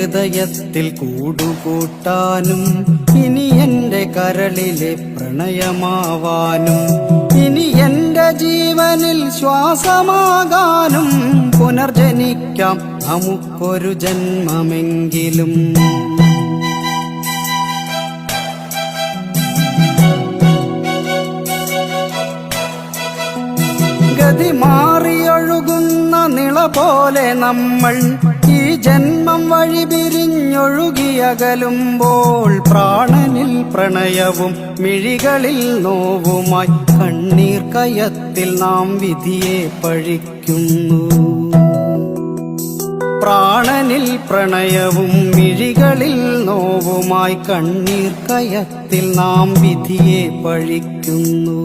ഹൃദയത്തിൽ കൂടുകൂട്ടാനും ഇനി എന്റെ കരളിലെ പ്രണയമാവാനും ഇനി എന്റെ ജീവനിൽ ശ്വാസമാകാനും പുനർജനിക്കാം നമുക്കൊരു ജന്മമെങ്കിലും. ഗതി മാറിയൊഴുകുന്ന നിള പോലെ നമ്മൾ ഈ ജന്മം വഴി പിരിഞ്ഞൊഴുകിയകലുമ്പോൾ പ്രാണനിൽ പ്രണയവും മിഴികളിൽ നോവുമായി കണ്ണീർ കയത്തിൽ നാം വിധിയെ പഴിക്കുന്നു. പ്രാണനിൽ പ്രണയവും മിഴികളിൽ നോവുമായി കണ്ണീർ കയത്തിൽ നാം വിധിയെ പഴിക്കുന്നു.